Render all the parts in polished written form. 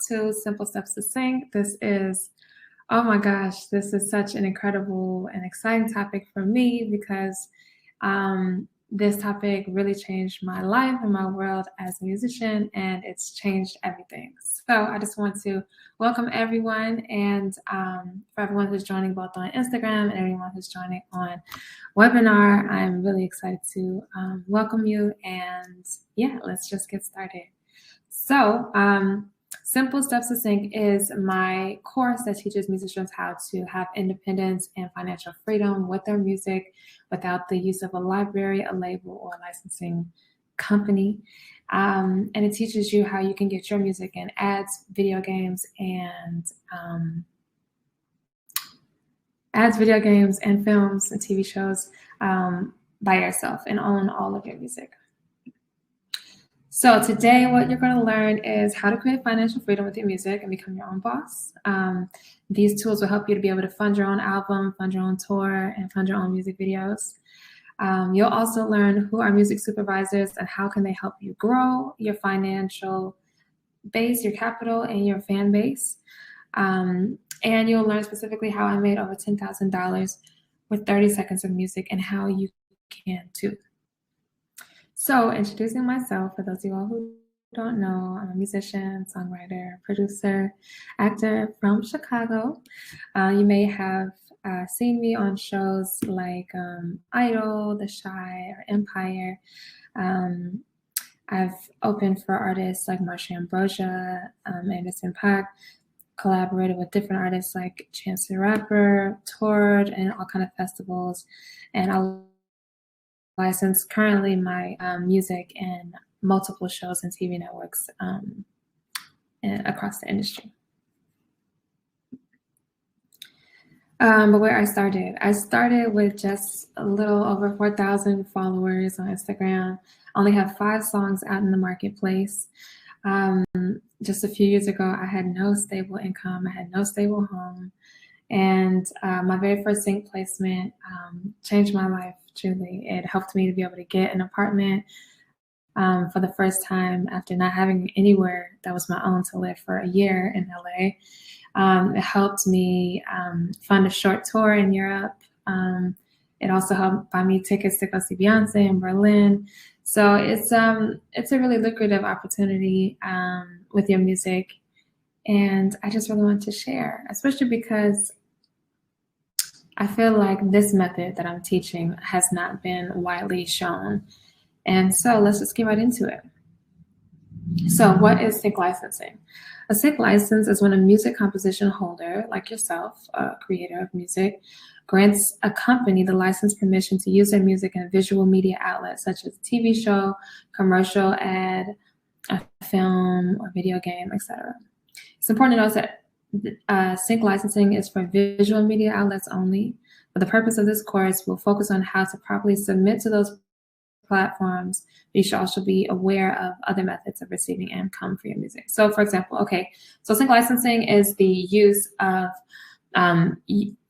to Simple Steps to Sing. This is, oh my gosh, this is such an incredible and exciting topic for me because this topic really changed my life and my world as a musician, and it's changed everything. So I just want to welcome everyone, and for everyone who's joining both on Instagram and everyone who's joining on webinar, I'm really excited to welcome you, and yeah, let's just get started. So Simple Steps to Sing is my course that teaches musicians how to have independence and financial freedom with their music without the use of a library, a label, or a licensing company. And it teaches you how you can get your music in ads, video games, and films and TV shows by yourself and own all of your music. So today what you're going to learn is how to create financial freedom with your music and become your own boss. These tools will help you to be able to fund your own album, fund your own tour, and fund your own music videos. You'll also learn who are music supervisors and how can they help you grow your financial base, your capital, and your fan base. And you'll learn specifically how I made over $10,000 with 30 seconds of music and how you can too. So introducing myself, for those of you all who don't know, I'm a musician, songwriter, producer, actor from Chicago. You may have seen me on shows like Idol, The Chi, or Empire. I've opened for artists like Marsha Ambrosia, Anderson .Paak, collaborated with different artists like Chance the Rapper, toured in all kind of festivals, and I license currently my music in multiple shows and TV networks across the industry. But where I started with just a little over 4,000 followers on Instagram. I only have 5 songs out in the marketplace. Just a few years ago, I had no stable income. I had no stable home. And my very first sync placement changed my life, truly. It helped me to be able to get an apartment for the first time after not having anywhere that was my own to live for a year in LA. It helped me fund a short tour in Europe. It also helped buy me tickets to go see Beyonce in Berlin. So it's a really lucrative opportunity with your music. And I just really want to share, especially because I feel like this method that I'm teaching has not been widely shown. And so let's just get right into it. So what is sync licensing? A sync license is when a music composition holder, like yourself, a creator of music, grants a company the license permission to use their music in a visual media outlet, such as a TV show, commercial, ad, a film, or video game, etc. It's important to note that sync licensing is for visual media outlets only. For the purpose of this course, we'll focus on how to properly submit to those platforms. You should also be aware of other methods of receiving income for your music. So for example, so sync licensing is the use of,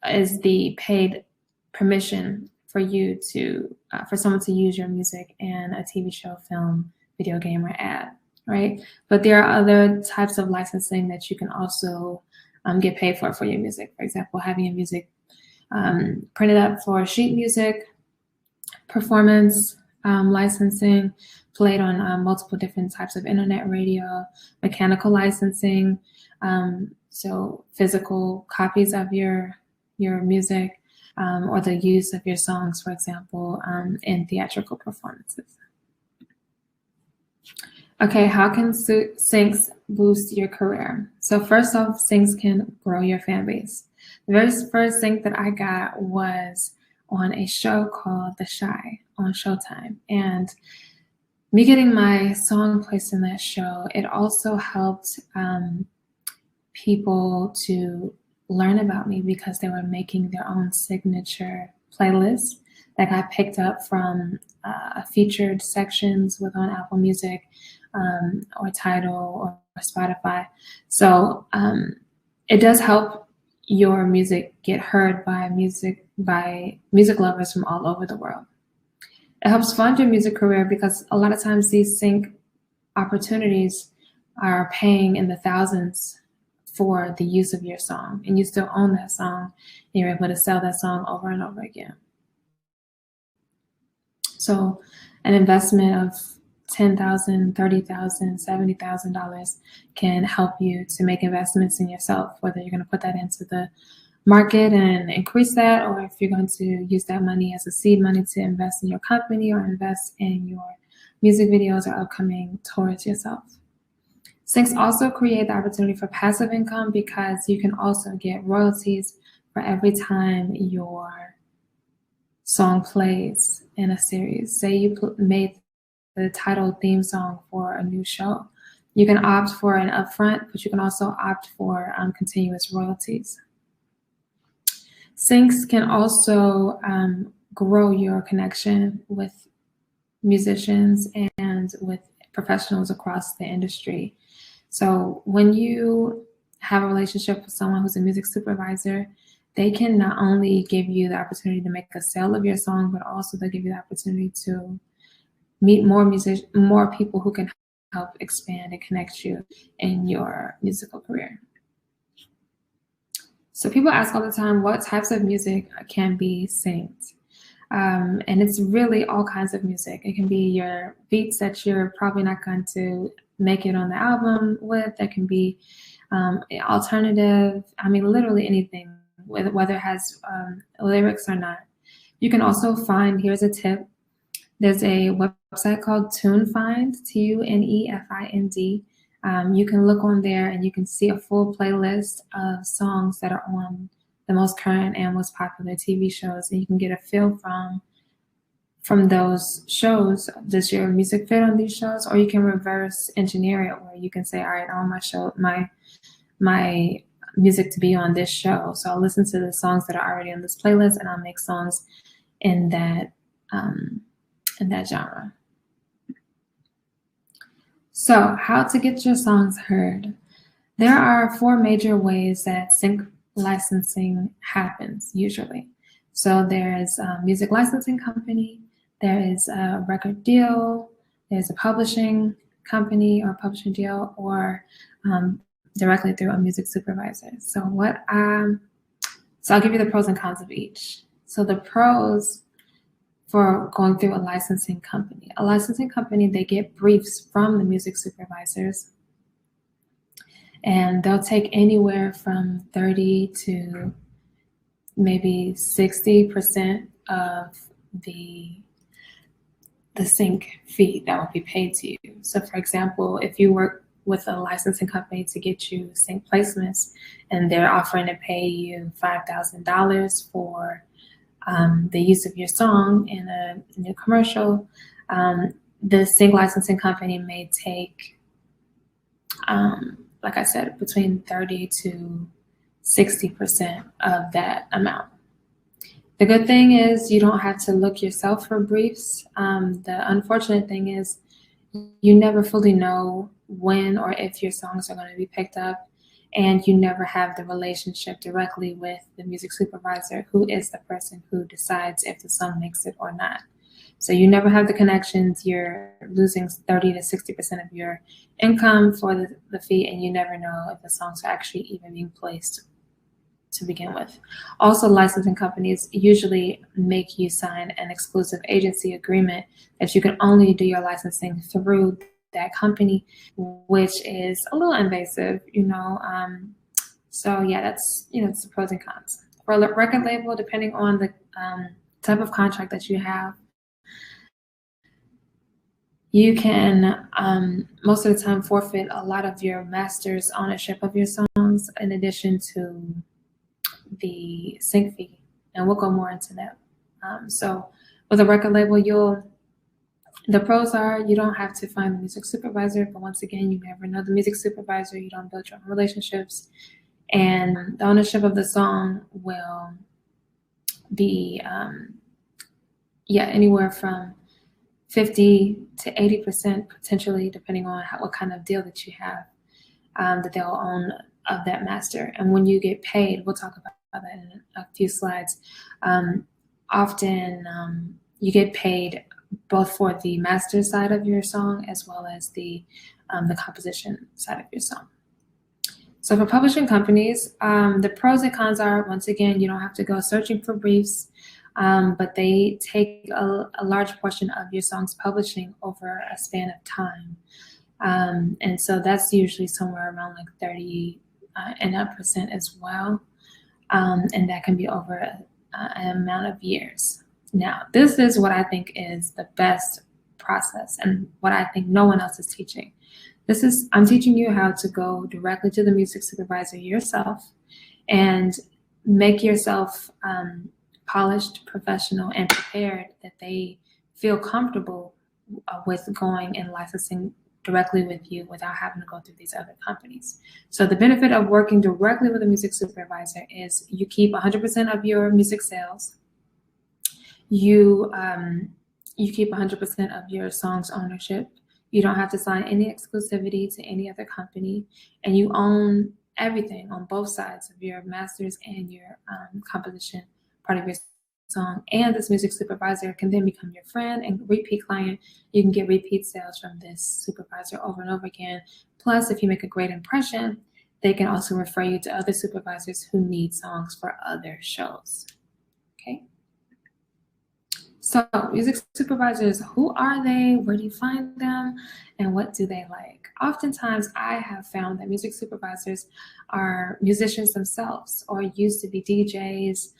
is the paid permission for you to, for someone to use your music in a TV show, film, video game, or ad. Right? But there are other types of licensing that you can also get paid for your music. For example, having your music printed up for sheet music, performance licensing, played on multiple different types of internet radio, mechanical licensing, so physical copies of your music, or the use of your songs, for example, in theatrical performances. Okay, how can syncs boost your career? So first off, syncs can grow your fan base. The very first sync that I got was on a show called The Chi on Showtime. And me getting my song placed in that show, it also helped people to learn about me because they were making their own signature playlist that got picked up from featured sections on Apple Music, or Tidal, or Spotify. So it does help your music get heard by music lovers from all over the world. It helps fund your music career because a lot of times these sync opportunities are paying in the thousands for the use of your song, and you still own that song, and you're able to sell that song over and over again. So an investment of $10,000, $30,000, $70,000 can help you to make investments in yourself, whether you're going to put that into the market and increase that, or if you're going to use that money as a seed money to invest in your company or invest in your music videos or upcoming tours yourself. Syncs also create the opportunity for passive income because you can also get royalties for every time your song plays in a series. Say you made the title theme song for a new show. You can opt for an upfront, but you can also opt for continuous royalties. Syncs can also grow your connection with musicians and with professionals across the industry. So when you have a relationship with someone who's a music supervisor, they can not only give you the opportunity to make a sale of your song, but also they'll give you the opportunity to meet more people who can help expand and connect you in your musical career. So people ask all the time, what types of music can be synced? And it's really all kinds of music. It can be your beats that you're probably not going to make it on the album with. That can be alternative. I mean, literally anything, whether it has lyrics or not. You can also find, here's a tip, there's a website called TuneFind, TUNEFIND. You can look on there and you can see a full playlist of songs that are on the most current and most popular TV shows, and you can get a feel from those shows. Does your music fit on these shows? Or you can reverse engineer it, where you can say, all right, I want my music to be on this show, so I'll listen to the songs that are already on this playlist, and I'll make songs in that genre. So how to get your songs heard? There are 4 major ways that sync licensing happens usually. So there is a music licensing company, there is a record deal, there's a publishing company or publishing deal, or directly through a music supervisor. So I'll give you the pros and cons of each. So the pros for going through a licensing company. A licensing company, they get briefs from the music supervisors, and they'll take anywhere from 30 to maybe 60% of the sync fee that will be paid to you. So for example, if you work with a licensing company to get you sync placements and they're offering to pay you $5,000 for the use of your song in a new commercial, the sync licensing company may take, like I said, between 30 to 60% of that amount. The good thing is you don't have to look yourself for briefs. The unfortunate thing is you never fully know when or if your songs are going to be picked up, and you never have the relationship directly with the music supervisor, who is the person who decides if the song makes it or not. So you never have the connections. You're losing 30 to 60% of your income for the fee, and you never know if the songs are actually even being placed to begin with. Also, licensing companies usually make you sign an exclusive agency agreement that you can only do your licensing through that company, which is a little invasive, so yeah, that's, it's the pros and cons. For a record label, depending on the type of contract that you have, you can most of the time forfeit a lot of your master's ownership of your songs, in addition to the sync fee, and we'll go more into that. So with a record label, the pros are you don't have to find the music supervisor, but once again, you never know the music supervisor, you don't build your own relationships, and the ownership of the song will be anywhere from 50 to 80% potentially, depending on what kind of deal that you have, that they'll own of that master. And when you get paid, we'll talk about that in a few slides. Often you get paid both for the master side of your song as well as the the composition side of your song. So for publishing companies, the pros and cons are, once again, you don't have to go searching for briefs, but they take a large portion of your song's publishing over a span of time. And so that's usually somewhere around like 30 and up percent as well. And that can be over an amount of years. Now, this is what I think is the best process and what I think no one else is teaching. I'm teaching you how to go directly to the music supervisor yourself and make yourself polished, professional, and prepared that they feel comfortable with going and licensing directly with you without having to go through these other companies. So the benefit of working directly with a music supervisor is you keep 100% of your music sales. You keep 100% of your song's ownership. You don't have to sign any exclusivity to any other company, and you own everything on both sides of your masters and your composition part of your song. And this music supervisor can then become your friend and repeat client. You can get repeat sales from this supervisor over and over again. Plus, if you make a great impression, they can also refer you to other supervisors who need songs for other shows. Okay. So music supervisors, who are they? Where do you find them? And what do they like? Oftentimes, I have found that music supervisors are musicians themselves or used to be DJs,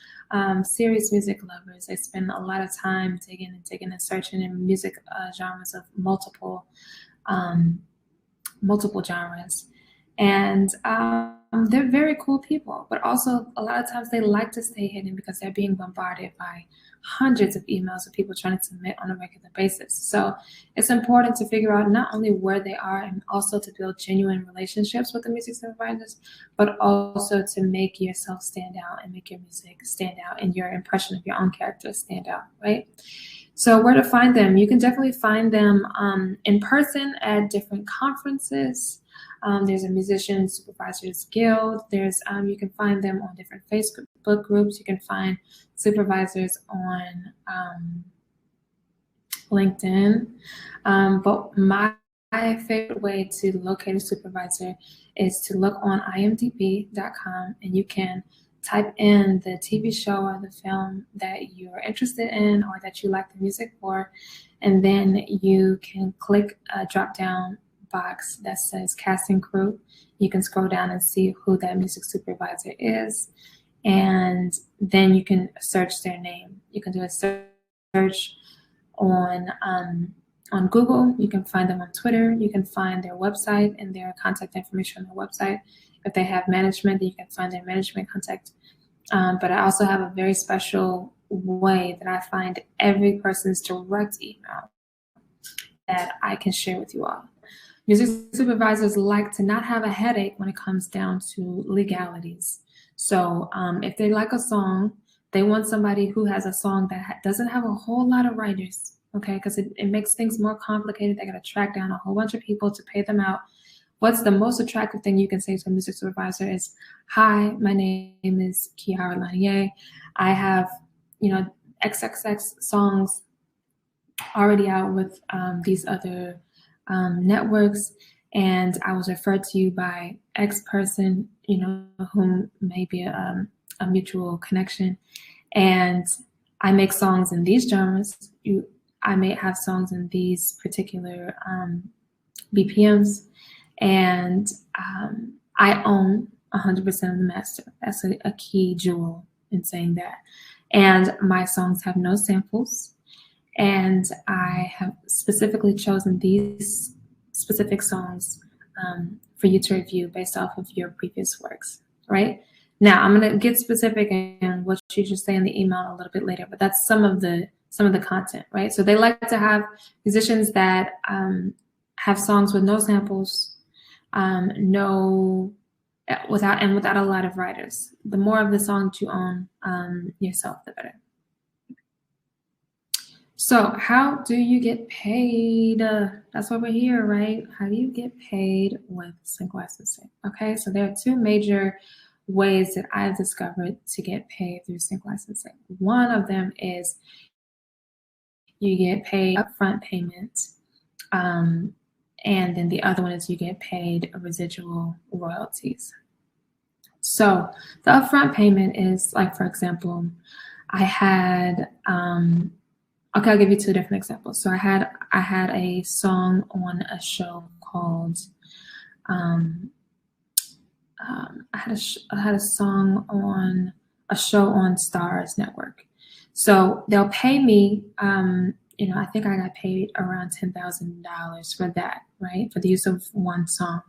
serious music lovers. They spend a lot of time digging and searching in music genres of multiple genres. And they're very cool people, but also a lot of times they like to stay hidden because they're being bombarded by hundreds of emails of people trying to submit on a regular basis. So it's important to figure out not only where they are and also to build genuine relationships with the music supervisors, but also to make yourself stand out and make your music stand out and your impression of your own character stand out, right? So where to find them? You can definitely find them in person at different conferences. There's a Musician Supervisors Guild. You can find them on different Facebook groups. You can find supervisors on LinkedIn. But my favorite way to locate a supervisor is to look on imdb.com, and you can type in the TV show or the film that you're interested in or that you like the music for, and then you can click a drop-down box that says casting crew. You can scroll down and see who that music supervisor is, and then you can search their name. You can do a search on Google. You can find them on Twitter. You can find their website and their contact information on their website. If they have management, then you can find their management contact. But I also have a very special way that I find every person's direct email that I can share with you all. Music supervisors like to not have a headache when it comes down to legalities. So if they like a song, they want somebody who has a song that doesn't have a whole lot of writers, okay? Because it makes things more complicated. They got to track down a whole bunch of people to pay them out. What's the most attractive thing you can say to a music supervisor is, "Hi, my name is Kiara Lanier. I have, XXX songs already out with these other networks, and I was referred to you by X person, whom may be a mutual connection, and I make songs in these genres. I may have songs in these particular BPMs, and I own 100% of the master." That's a key jewel in saying that. And my songs have no samples, and I have specifically chosen these specific songs for you to review based off of your previous works, right? Now, I'm going to get specific in what you should say in the email a little bit later, but that's some of the content, right? So they like to have musicians that have songs with no samples, without a lot of writers. The more of the songs you own yourself, the better. So how do you get paid? That's why we're here, right? How do you get paid with sync licensing? Okay, so there are two major ways that I've discovered to get paid through sync licensing. One of them is you get paid upfront payment, and then the other one is you get paid residual royalties. So the upfront payment is like, for example, I had okay, I'll give you two different examples. So I had a song on a show called I had a song on a show on Stars Network. So they'll pay me, I think I got paid around $10,000 for that, right? For the use of one song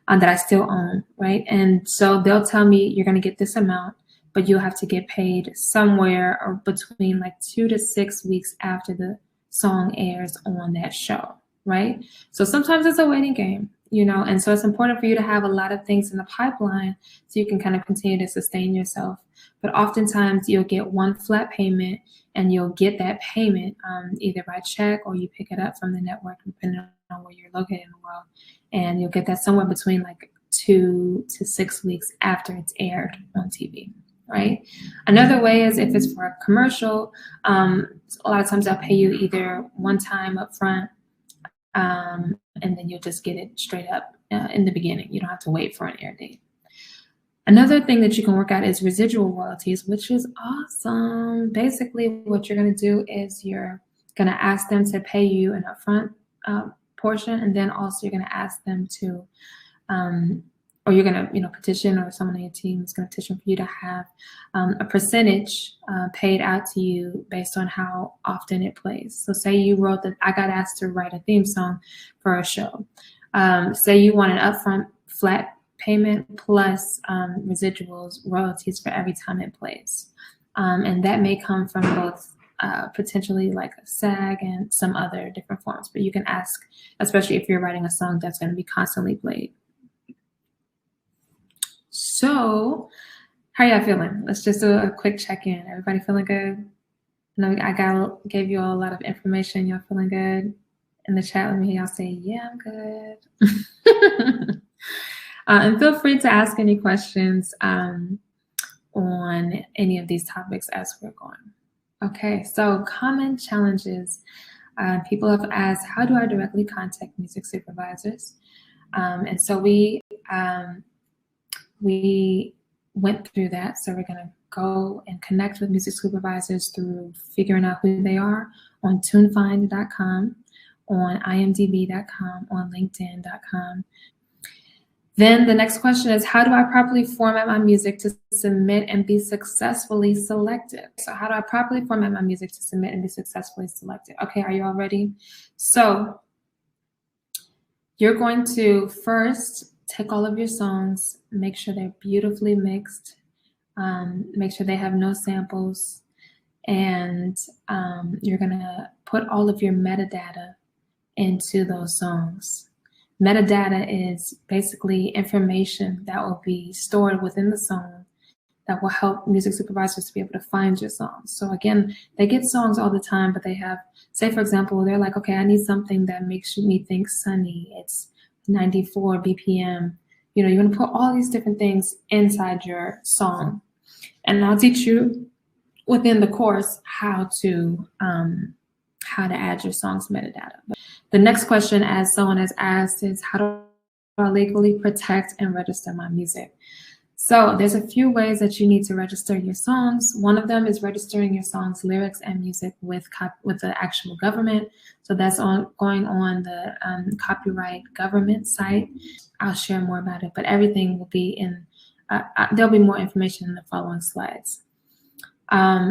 that I still own, right? And so they'll tell me you're going to get this amount, but you'll have to get paid somewhere or between like 2 to 6 weeks after the song airs on that show, right? So sometimes it's a waiting game, and so it's important for you to have a lot of things in the pipeline so you can kind of continue to sustain yourself. But oftentimes you'll get one flat payment and you'll get that payment either by check or you pick it up from the network, depending on where you're located in the world. And you'll get that somewhere between like 2 to 6 weeks after it's aired on TV. Right. Another way is if it's for a commercial, a lot of times they'll pay you either one time up front, and then you'll just get it straight up in the beginning. You don't have to wait for an air date. Another thing that you can work out is residual royalties, which is awesome. Basically, what you're going to do is you're going to ask them to pay you an upfront portion, and then also you're going to ask them to or you're going to, petition, or someone on your team is going to petition for you to have a percentage paid out to you based on how often it plays. So say you wrote that I got asked to write a theme song for a show. Say you want an upfront flat payment plus residuals, royalties for every time it plays. And that may come from both potentially like a SAG and some other different forms, but you can ask, especially if you're writing a song that's going to be constantly played. So, how are y'all feeling? Let's just do a quick check-in. Everybody feeling good? I gave you all a lot of information. Y'all feeling good? In the chat with me, y'all say, yeah, I'm good. And feel free to ask any questions on any of these topics as we're going. Okay, so common challenges. People have asked, how do I directly contact music supervisors? And so we went through that. So we're going to go and connect with music supervisors through figuring out who they are on tunefind.com, on imdb.com, on linkedin.com. Then the next question is, how do I properly format my music to submit and be successfully selected? So how do I properly format my music to submit and be successfully selected? Okay, are you all ready? So you're going to first take all of your songs, make sure they're beautifully mixed, make sure they have no samples, and you're gonna put all of your metadata into those songs. Metadata is basically information that will be stored within the song that will help music supervisors to be able to find your songs. So again, they get songs all the time, but they have, say for example, they're like, okay, I need something that makes me think sunny. It's 94 BPM. You're going to put all these different things inside your song. And I'll teach you within the course how to add your song's metadata. But the next question, as someone has asked, is how do I legally protect and register my music? So there's a few ways that you need to register your songs. One of them is registering your song's lyrics and music with the actual government. So that's going on the copyright government site. I'll share more about it, but everything will be in, there'll be more information in the following slides.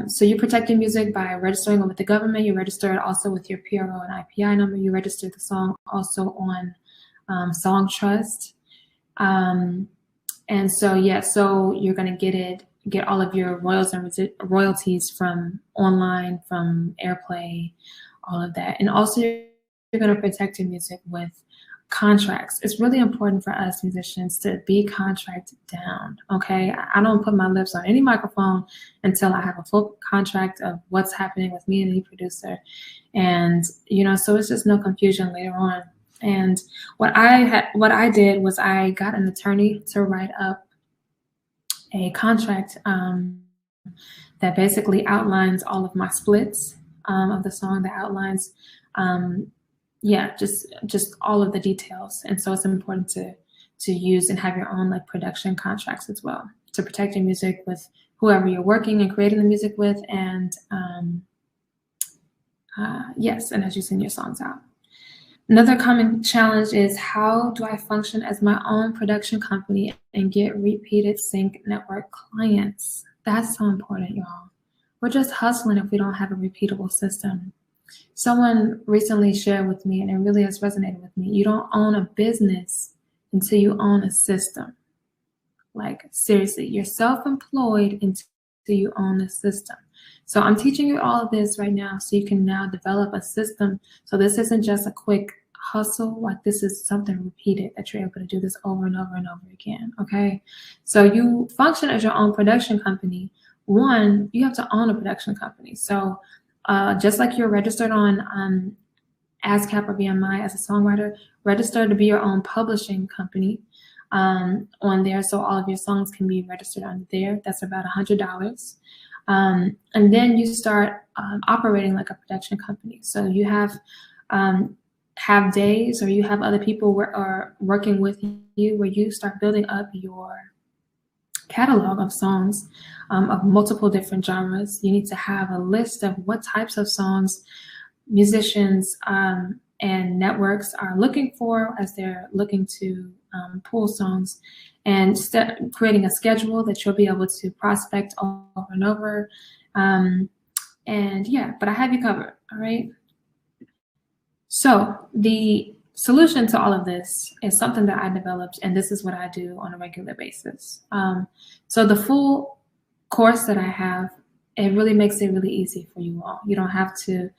So you protect your music by registering it with the government. You register it also with your PRO and IPI number. You register the song also on Songtrust. And so, yeah, so you're going to get all of your royalties from online, from Airplay, all of that. And also you're going to protect your music with contracts. It's really important for us musicians to be contracted down, okay? I don't put my lips on any microphone until I have a full contract of what's happening with me and the producer. And, so it's just no confusion later on. And what I did was I got an attorney to write up a contract that basically outlines all of my splits of the song, that outlines yeah, just all of the details. And so it's important to use and have your own like production contracts as well to protect your music with whoever you're working and creating the music with, and yes, and as you send your songs out. Another common challenge is, how do I function as my own production company and get repeated sync network clients? That's so important, y'all. We're just hustling if we don't have a repeatable system. Someone recently shared with me, and it really has resonated with me, you don't own a business until you own a system. Like, seriously, you're self-employed until you own the system. So I'm teaching you all of this right now so you can now develop a system. So this isn't just a quick hustle, like this is something repeated, that you're able to do this over and over and over again, okay? So you function as your own production company. One, you have to own a production company. So just like you're registered on ASCAP or BMI as a songwriter, register to be your own publishing company on there, so all of your songs can be registered on there. That's about $100. And then you start operating like a production company. So you have days, or you have other people are working with you, where you start building up your catalog of songs of multiple different genres. You need to have a list of what types of songs musicians and networks are looking for as they're looking to pull songs, and creating a schedule that you'll be able to prospect over and over. And yeah, but I have you covered, all right? So the solution to all of this is something that I developed, and this is what I do on a regular basis. So the full course that I have, it really makes it really easy for you all. You don't have to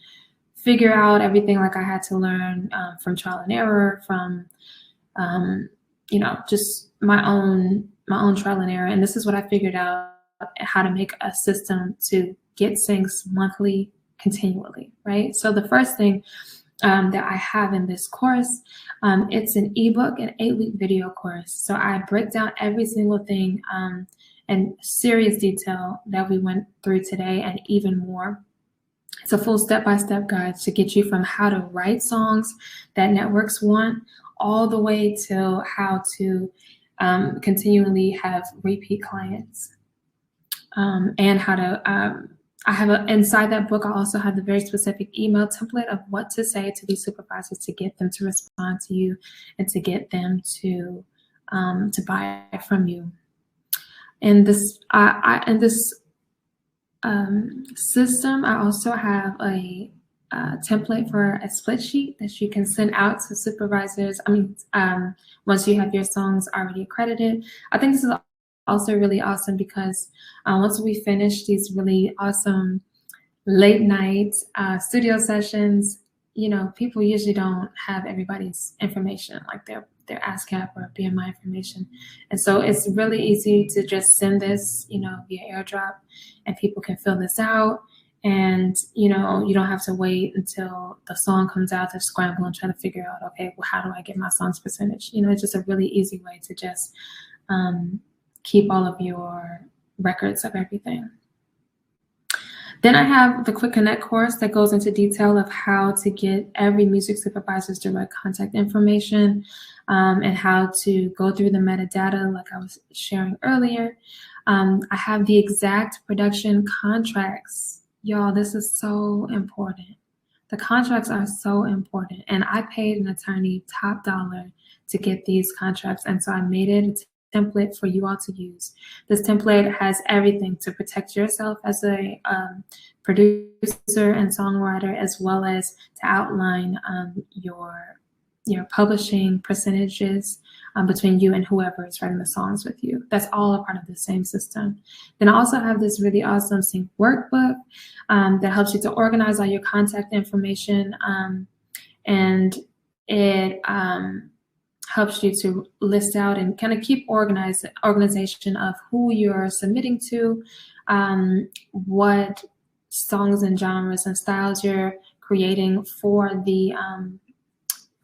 figure out everything like I had to learn from trial and error, from just my own trial and error. And this is what I figured out, how to make a system to get syncs monthly, continually, right? So the first thing that I have in this course, it's an ebook, an 8-week video course. So I break down every single thing in serious detail that we went through today, and even more. It's a full step-by-step guide to get you from how to write songs that networks want, all the way to how to continually have repeat clients, and how to, inside that book, I also have the very specific email template of what to say to these supervisors to get them to respond to you and to get them to buy from you. In this, system, I also have a template for a split sheet that you can send out to supervisors. Once you have your songs already accredited. I think this is also really awesome because once we finish these really awesome late night studio sessions, people usually don't have everybody's information, like their ASCAP or BMI information. And so it's really easy to just send this, via airdrop, and people can fill this out. And, you don't have to wait until the song comes out to scramble and try to figure out, okay, well, how do I get my song's percentage? It's just a really easy way to just keep all of your records of everything. Then I have the Quick Connect course that goes into detail of how to get every music supervisor's direct contact information, and how to go through the metadata like I was sharing earlier. I have the exact production contracts. Y'all, this is so important. The contracts are so important. And I paid an attorney top dollar to get these contracts. And so I made it a template for you all to use. This template has everything to protect yourself as a producer and songwriter, as well as to outline your publishing percentages between you and whoever is writing the songs with you. That's all a part of the same system. Then I also have this really awesome sync workbook that helps you to organize all your contact information, and it helps you to list out and kind of keep organization of who you're submitting to, what songs and genres and styles you're creating for the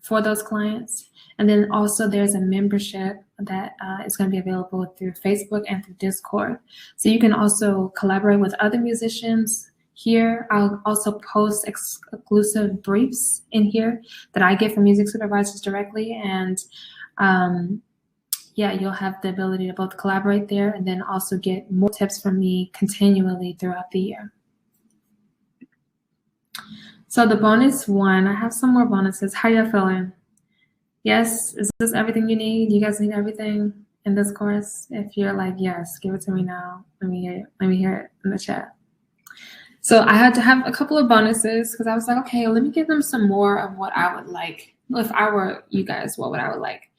for those clients. And then also there's a membership that is going to be available through Facebook and through Discord. So you can also collaborate with other musicians. here. I'll also post exclusive briefs in here that I get from music supervisors directly. And yeah, you'll have the ability to both collaborate there and then also get more tips from me continually throughout the year. So the bonus one, I have some more bonuses. How y'all feeling? Yes, is this everything you need? You guys need everything in this course? If you're like, yes, give it to me now. Let me hear it. Let me hear it in the chat. So I had to have a couple of bonuses because I was like, okay, let me give them some more of what I would like. If I were you guys, what would I would like?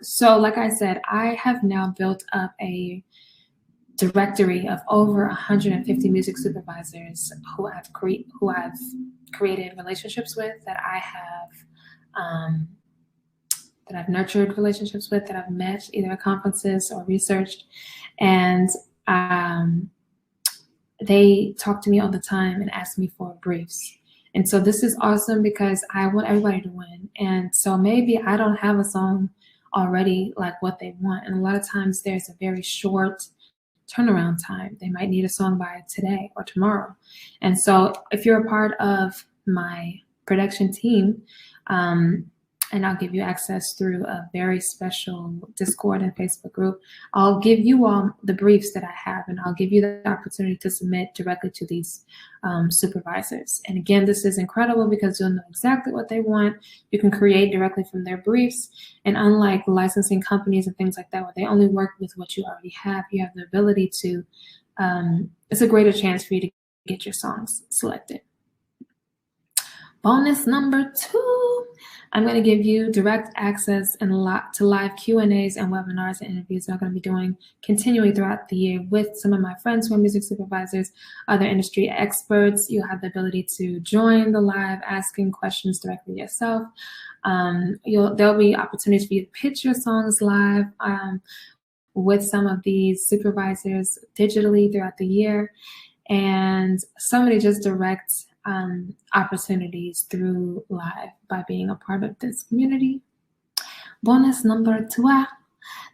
So like I said, I have now built up a directory of over 150 music supervisors who I've created relationships with, that I have that I've nurtured relationships with, that I've met either at conferences or researched, and they talk to me all the time and ask me for briefs. And so this is awesome because I want everybody to win. And so maybe I don't have a song already like what they want. And a lot of times there's a very short turnaround time. They might need a song by today or tomorrow. And so if you're a part of my production team, and I'll give you access through a very special Discord and Facebook group, I'll give you all the briefs that I have, and I'll give you the opportunity to submit directly to these supervisors. And again, this is incredible because you'll know exactly what they want. You can create directly from their briefs. And unlike licensing companies and things like that, where they only work with what you already have, you have the ability to, it's a greater chance for you to get your songs selected. Bonus number 2, I'm going to give you direct access and to live Q&As and webinars and interviews that I'm going to be doing continuing throughout the year with some of my friends who are music supervisors, other industry experts. You'll have the ability to join the live, asking questions directly yourself. There'll be opportunities for you to pitch your songs live with some of these supervisors digitally throughout the year, and somebody just direct opportunities through live by being a part of this community. Bonus number 2,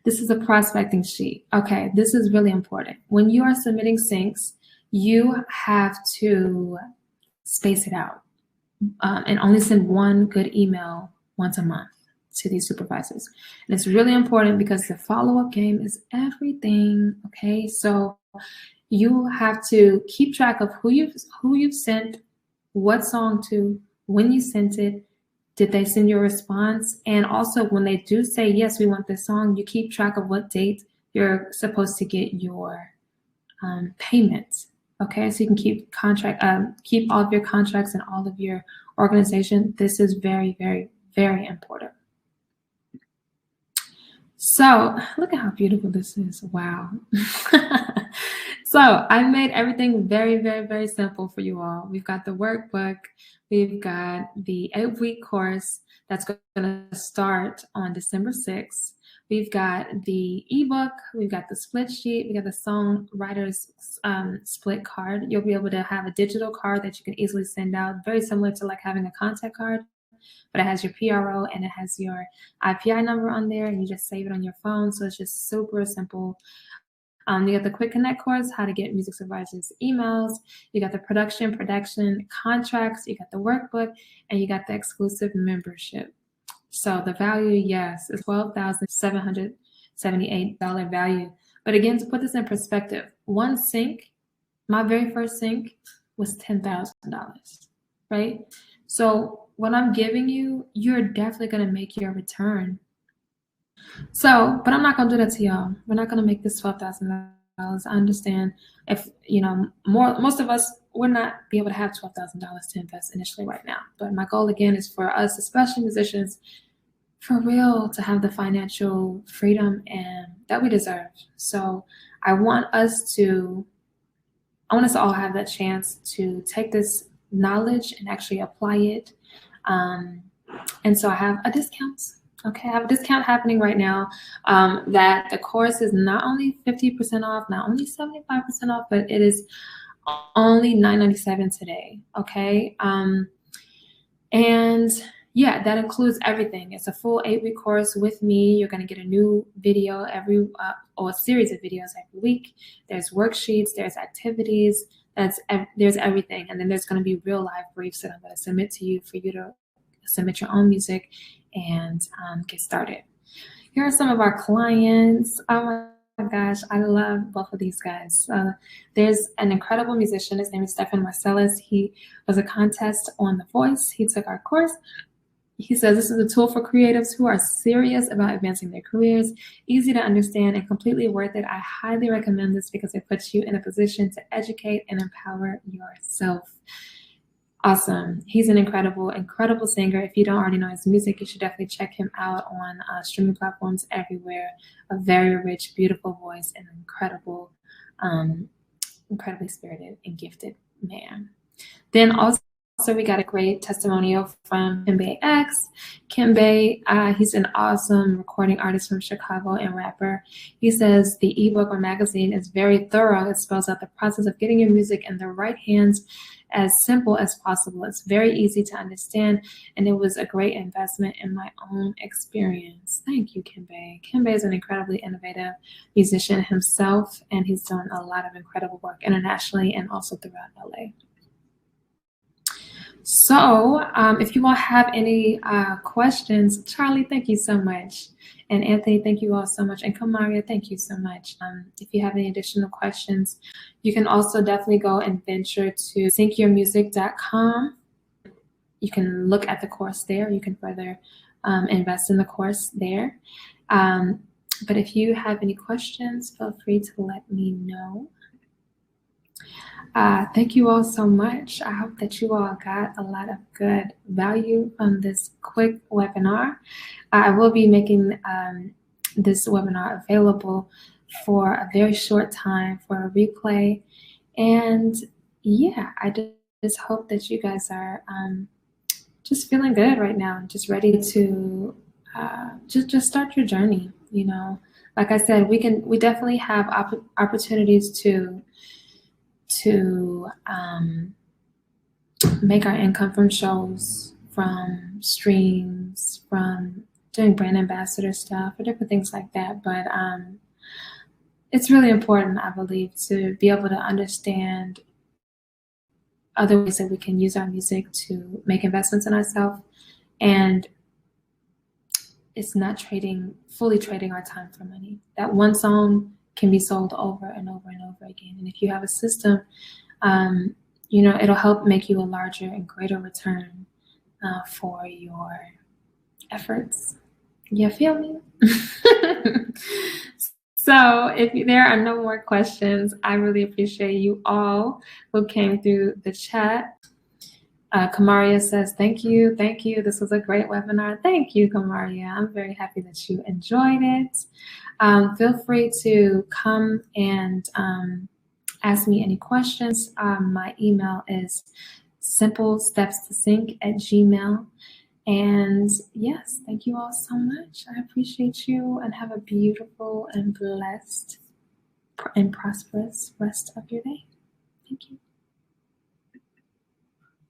this is a prospecting sheet. Okay, this is really important. When you are submitting syncs, you have to space it out and only send one good email once a month to these supervisors. And it's really important because the follow-up game is everything, okay? So you have to keep track of who you've sent what song to, when you sent it, did they send you a response? And also when they do say, yes, we want this song, you keep track of what date you're supposed to get your payments. Okay, so you can keep all of your contracts and all of your organization. This is very, very, very important. So look at how beautiful this is. Wow. So I made everything very, very, very simple for you all. We've got the workbook. We've got the 8-week course that's going to start on December 6th. We've got the ebook. We've got the split sheet. We got the songwriter's split card. You'll be able to have a digital card that you can easily send out, very similar to like having a contact card, but it has your PRO and it has your IPI number on there, and you just save it on your phone. So it's just super simple. You got the Quick Connect course, how to get music supervisors emails. You got the production contracts. You got the workbook, and you got the exclusive membership. So the value, yes, is $12,778 value. But again, to put this in perspective, one sync, my very first sync was $10,000, right? So what I'm giving you, you're definitely going to make your return. So, but I'm not going to do that to y'all. We're not going to make this $12,000. I understand if, most of us would not be able to have $12,000 to invest initially right now. But my goal, again, is for us, especially musicians, for real, to have the financial freedom and that we deserve. So I want us to all have that chance to take this knowledge and actually apply it. And so I have a discount. Okay, I have a discount happening right now that the course is not only 50% off, not only 75% off, but it is only $9.97 today. Okay, and yeah, that includes everything. It's a full 8-week course with me. You're going to get a new video or a series of videos every week. There's worksheets, there's activities, there's everything, and then there's going to be real live briefs that I'm going to submit to you for you to submit your own music and get started. Here are some of our clients. Oh my gosh, I love both of these guys. There's an incredible musician. His name is Stefan Marcellus. He was a contest on The Voice. He took our course. He says this is a tool for creatives who are serious about advancing their careers, easy to understand and completely worth it. I highly recommend this because it puts you in a position to educate and empower yourself. Awesome. He's an incredible singer. If you don't already know his music, you should definitely check him out on streaming platforms everywhere. A very rich, beautiful voice and incredibly spirited and gifted man. Then also we got a great testimonial from Kimbe X. Kimbe, he's an awesome recording artist from Chicago and rapper. He says the ebook or magazine is very thorough. It spells out the process of getting your music in the right hands as simple as possible. It's very easy to understand, and it was a great investment in my own experience. Thank you, Kimbe. Kimbe is an incredibly innovative musician himself, and he's done a lot of incredible work internationally and also throughout LA. So if you all have any questions, Charlie, thank you so much. And Anthony, thank you all so much. And Kamaria, thank you so much. If you have any additional questions, you can also definitely go and venture to syncyourmusic.com. You can look at the course there. You can further invest in the course there. But if you have any questions, feel free to let me know. Thank you all so much. I hope that you all got a lot of good value from this quick webinar. I will be making this webinar available for a very short time for a replay. And yeah, I just hope that you guys are just feeling good right now, just ready to just start your journey. You know, like I said, we definitely have opportunities to make our income from shows, from streams, from doing brand ambassador stuff, or different things like that. But it's really important, I believe, to be able to understand other ways that we can use our music to make investments in ourselves. And it's not fully trading our time for money. That one song can be sold over and over and over again. And if you have a system, you know, it'll help make you a larger and greater return for your efforts. You feel me? So if there are no more questions, I really appreciate you all who came through the chat. Kamaria says, thank you. This was a great webinar. Thank you, Kamaria. I'm very happy that you enjoyed it. Feel free to come and ask me any questions. My email is simplestepstosync@gmail.com. And yes, thank you all so much. I appreciate you, and have a beautiful and blessed and prosperous rest of your day. Thank you.